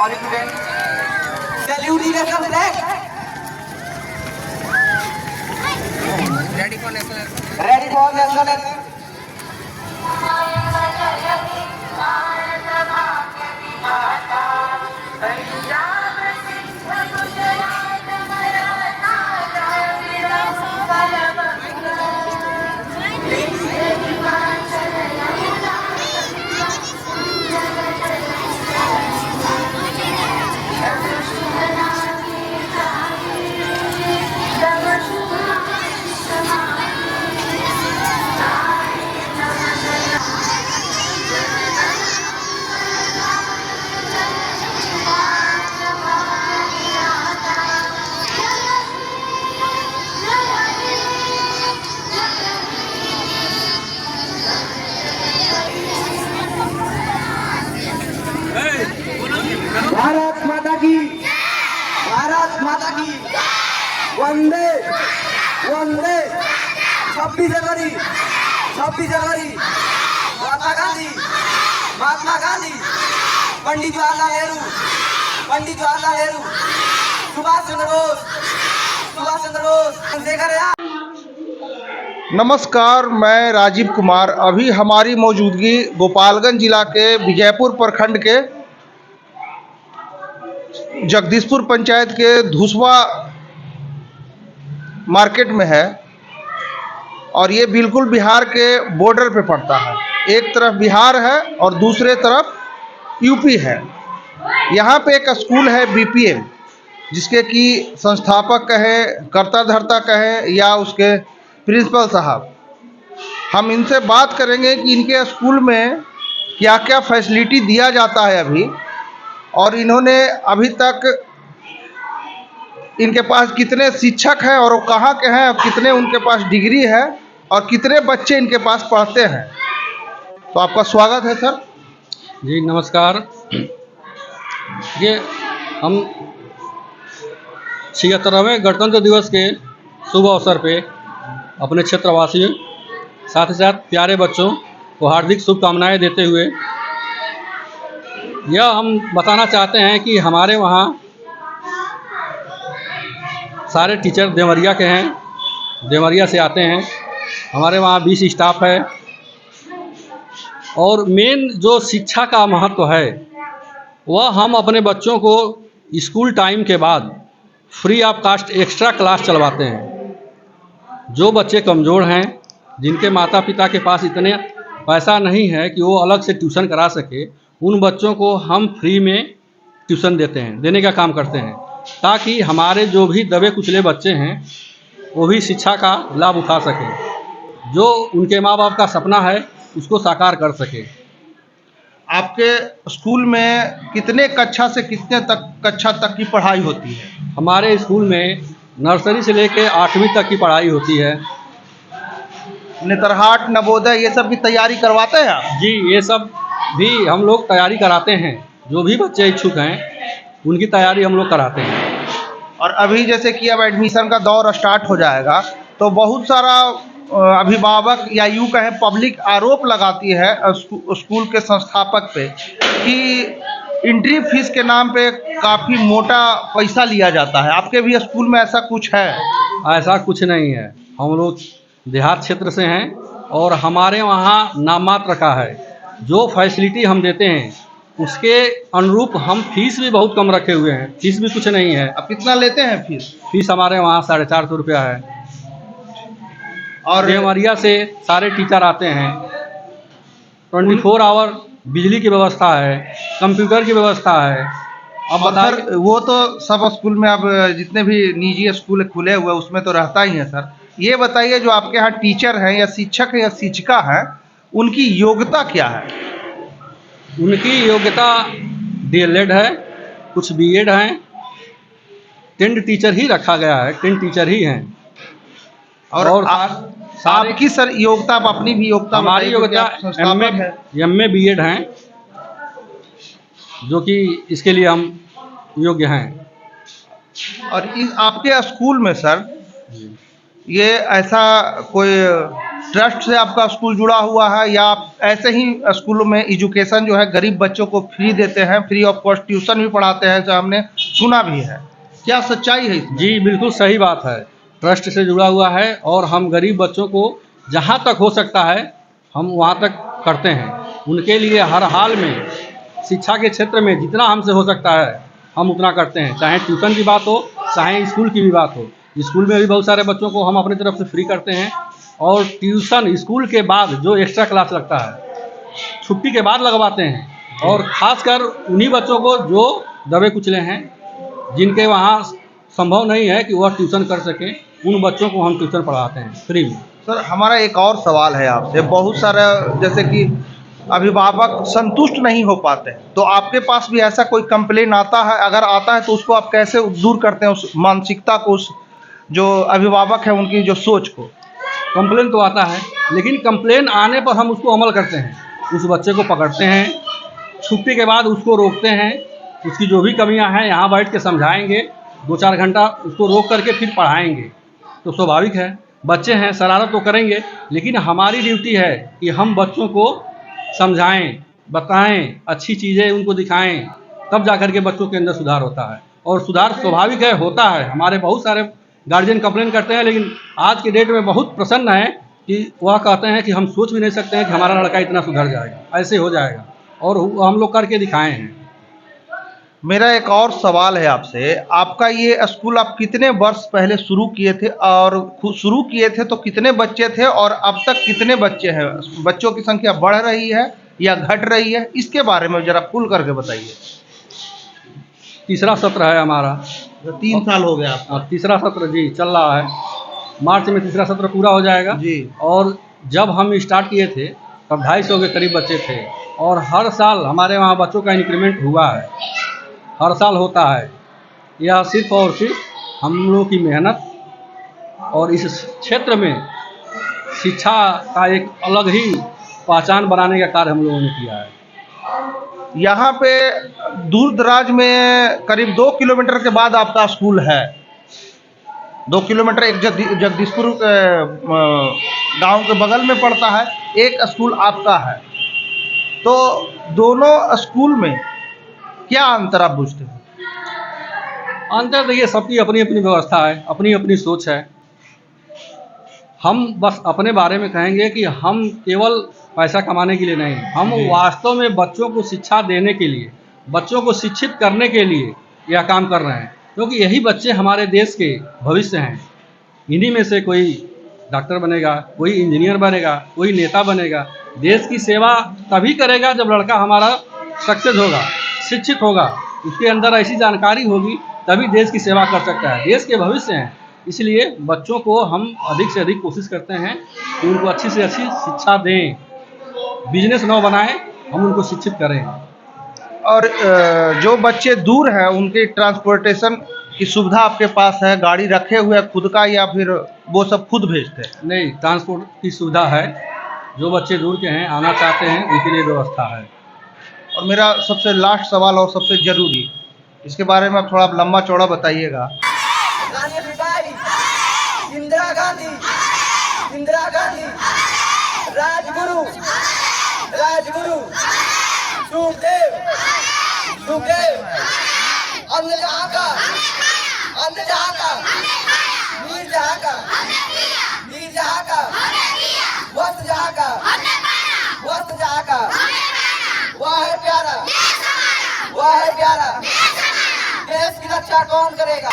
All students, salutation flag. Ready for national anthem. Ready for national anthem. Bharat माता की, भारत माता की, वंदे वंदे। 26 जनवरी, 26 जनवरी, महात्मा गांधी, महात्मा गांधी, पंडित जवाहरलाल नेहरू, पंडित जवाहरलाल नेहरू, सुभाष चंद्र बोस, सुभाष चंद्र बोस, चंद्रशेखर आजाद। नमस्कार, मैं राजीव कुमार। अभी हमारी मौजूदगी गोपालगंज जिला के विजयपुर प्रखंड के जगदीशपुर पंचायत के धुसवा मार्केट में है और ये बिल्कुल बिहार के बॉर्डर पे पड़ता है। एक तरफ बिहार है और दूसरे तरफ यूपी है। यहाँ पे एक स्कूल है बीपीएम, जिसके कि संस्थापक कहें, कर्ता धर्ता कहें या उसके प्रिंसिपल साहब। हम इनसे बात करेंगे कि इनके स्कूल में क्या क्या फैसिलिटी दिया जाता है अभी, और इन्होंने अभी तक इनके पास कितने शिक्षक हैं और वो कहाँ के हैं, और कितने उनके पास डिग्री है और कितने बच्चे इनके पास पढ़ते हैं। तो आपका स्वागत है सर। जी नमस्कार। ये हम 76वें गणतंत्र दिवस के शुभ अवसर पे अपने क्षेत्रवासियों साथ ही साथ प्यारे बच्चों को हार्दिक शुभकामनाएं देते हुए यह हम बताना चाहते हैं कि हमारे वहाँ सारे टीचर देवरिया के हैं, देवरिया से आते हैं। हमारे वहाँ 20 स्टाफ है और मेन जो शिक्षा का महत्व है वह हम अपने बच्चों को स्कूल टाइम के बाद free of cost extra class चलवाते हैं। जो बच्चे कमज़ोर हैं, जिनके माता पिता के पास इतने पैसा नहीं है कि वो अलग से ट्यूशन करा सके, उन बच्चों को हम फ्री में ट्यूशन देने का काम करते हैं, ताकि हमारे जो भी दबे कुचले बच्चे हैं वो भी शिक्षा का लाभ उठा सकें, जो उनके माँ बाप का सपना है उसको साकार कर सके। आपके स्कूल में कितने कक्षा से कितने कक्षा तक की पढ़ाई होती है? हमारे स्कूल में नर्सरी से लेकर 8वीं तक की पढ़ाई होती है। नेतरहाट, नवोदय ये सब की तैयारी करवाते हैं आप? जी, ये सब भी हम लोग तैयारी कराते हैं। जो भी बच्चे इच्छुक हैं उनकी तैयारी हम लोग कराते हैं। और अभी जैसे कि अब एडमिशन का दौर स्टार्ट हो जाएगा, तो बहुत सारा अभिभावक या यूँ कहें पब्लिक आरोप लगाती है स्कूल के संस्थापक पे कि एंट्री फीस के नाम पे काफ़ी मोटा पैसा लिया जाता है। आपके भी स्कूल में ऐसा कुछ है? ऐसा कुछ नहीं है। हम लोग देहात क्षेत्र से हैं और हमारे वहाँ नाम मात्र का है। जो फैसिलिटी हम देते हैं उसके अनुरूप हम फीस भी बहुत कम रखे हुए हैं। फीस भी कुछ नहीं है। अब कितना लेते हैं फीस? फीस हमारे वहाँ 450 रुपया है। और देवरिया से सारे टीचर आते हैं। 24 आवर बिजली की व्यवस्था है, कंप्यूटर की व्यवस्था है। अब और बताइए। सर वो तो सब स्कूल में, अब जितने भी निजी स्कूल खुले हुए उसमें तो रहता ही है सर। ये बताइए, जो आपके यहाँ टीचर हैं या शिक्षक या शिक्षिका हैं, उनकी योग्यता क्या है? उनकी योग्यता DLED है, कुछ BEd हैं, टेंड टीचर ही रखा गया है, टेंड टीचर ही हैं। और आपकी सर योग्यता, आप अपनी भी योग्यता? हमारी योग्यता MA BEd हैं, जो कि इसके लिए हम योग्य हैं। और आपके स्कूल में सर ये ऐसा कोई ट्रस्ट से आपका स्कूल जुड़ा हुआ है या आप ऐसे ही स्कूलों में एजुकेशन जो है गरीब बच्चों को फ्री देते हैं, फ्री ऑफ कॉस्ट ट्यूशन भी पढ़ाते हैं, जो हमने सुना भी है, क्या सच्चाई है इसमें? जी बिल्कुल सही बात है। ट्रस्ट से जुड़ा हुआ है और हम गरीब बच्चों को जहाँ तक हो सकता है हम वहाँ तक करते हैं। उनके लिए हर हाल में शिक्षा के क्षेत्र में जितना हमसे हो सकता है हम उतना करते हैं, चाहे ट्यूशन की बात हो चाहे स्कूल की भी बात हो। स्कूल में भी बहुत सारे बच्चों को हम अपनी तरफ से फ्री करते हैं और ट्यूशन स्कूल के बाद जो एक्स्ट्रा क्लास लगता है छुट्टी के बाद लगवाते हैं। और ख़ासकर उन्हीं बच्चों को जो दबे कुचले हैं, जिनके वहाँ संभव नहीं है कि वह ट्यूशन कर सकें, उन बच्चों को हम ट्यूशन पढ़ाते हैं फ्री में। सर हमारा एक और सवाल है आपसे, बहुत सारा जैसे कि अभिभावक संतुष्ट नहीं हो पाते हैं, तो आपके पास भी ऐसा कोई कंप्लेन आता है? अगर आता है तो उसको आप कैसे दूर करते हैं, उस मानसिकता को, उस जो अभिभावक है उनकी जो सोच को? कंप्लेन तो आता है, लेकिन कंप्लेन आने पर हम उसको अमल करते हैं। उस बच्चे को पकड़ते हैं, छुट्टी के बाद उसको रोकते हैं, उसकी जो भी कमियां हैं यहाँ बैठ के समझाएंगे, 2-4 घंटा उसको रोक करके फिर पढ़ाएंगे। तो स्वाभाविक है, बच्चे हैं शरारत तो करेंगे, लेकिन हमारी ड्यूटी है कि हम बच्चों को समझाएं, बताएं, अच्छी चीज़ें उनको दिखाएं, तब जाकर के बच्चों के अंदर सुधार होता है। और सुधार स्वाभाविक है, होता है। हमारे बहुत सारे गार्जियन कंप्लेन करते हैं, लेकिन आज के डेट में बहुत प्रसन्न है कि वह कहते हैं कि हम सोच भी नहीं सकते हैं कि हमारा लड़का इतना सुधर जाएगा, ऐसे हो जाएगा, और हम लोग करके दिखाए हैं। मेरा एक और सवाल है आपसे, आपका ये स्कूल आप कितने वर्ष पहले शुरू किए थे, और शुरू किए थे तो कितने बच्चे थे, और अब तक कितने बच्चे हैं? बच्चों की संख्या बढ़ रही है या घट रही है, इसके बारे में जरा खुल करके बताइए। तीसरा सत्र है हमारा। 3 साल हो गया आपका? तीसरा सत्र जी चल रहा है, मार्च में तीसरा सत्र पूरा हो जाएगा जी। और जब हम स्टार्ट किए थे तब 250 के करीब बच्चे थे, और हर साल हमारे वहाँ बच्चों का इंक्रीमेंट हुआ है, हर साल होता है। यह सिर्फ और सिर्फ हम लोगों की मेहनत और इस क्षेत्र में शिक्षा का एक अलग ही पहचान बनाने का कार्य हम लोगों ने किया है। यहाँ पे दूर दराज में करीब 2 किलोमीटर के बाद आपका स्कूल है। 2 किलोमीटर एक जगदीशपुर गांव के बगल में पड़ता है, एक स्कूल आपका है। तो दोनों स्कूल में क्या अंतर आप पूछते हैं? अंतर देखिए, सबकी अपनी अपनी व्यवस्था है, अपनी अपनी सोच है। हम बस अपने बारे में कहेंगे कि हम केवल पैसा कमाने के लिए नहीं, हम वास्तव में बच्चों को शिक्षा देने के लिए, बच्चों को शिक्षित करने के लिए यह काम कर रहे हैं, क्योंकि यही बच्चे हमारे देश के भविष्य हैं। इन्हीं में से कोई डॉक्टर बनेगा, कोई इंजीनियर बनेगा, कोई नेता बनेगा। देश की सेवा तभी करेगा जब लड़का हमारा सक्सेस होगा, शिक्षित होगा, उसके अंदर ऐसी जानकारी होगी, तभी देश की सेवा कर सकता है। देश के भविष्य हैं, इसलिए बच्चों को हम अधिक से अधिक कोशिश करते हैं कि उनको अच्छी से अच्छी शिक्षा दें, बिजनेस न बनाएं, हम उनको शिक्षित करें। और जो बच्चे दूर हैं उनके ट्रांसपोर्टेशन की सुविधा आपके पास है? गाड़ी रखे हुए खुद का या फिर वो सब खुद भेजते हैं? नहीं, ट्रांसपोर्ट की सुविधा है। जो बच्चे दूर के हैं, आना चाहते हैं, उनके लिए व्यवस्था है। और मेरा सबसे लास्ट सवाल और सबसे ज़रूरी, इसके बारे में आप थोड़ा लंबा चौड़ा बताइएगा। इंदिरा गांधी, इंदिरा गांधी, राजगुरु, राजगुरु, सुखदेव, सुखदेव, अन्य जहाँ का, अन्य जहाँ का, वीर जहाँ का, वीर जहाँ का, वस्त जहाँ का, वस्त जहाँ का, वह है प्यारा, वह है प्यारा। देश की रक्षा कौन करेगा?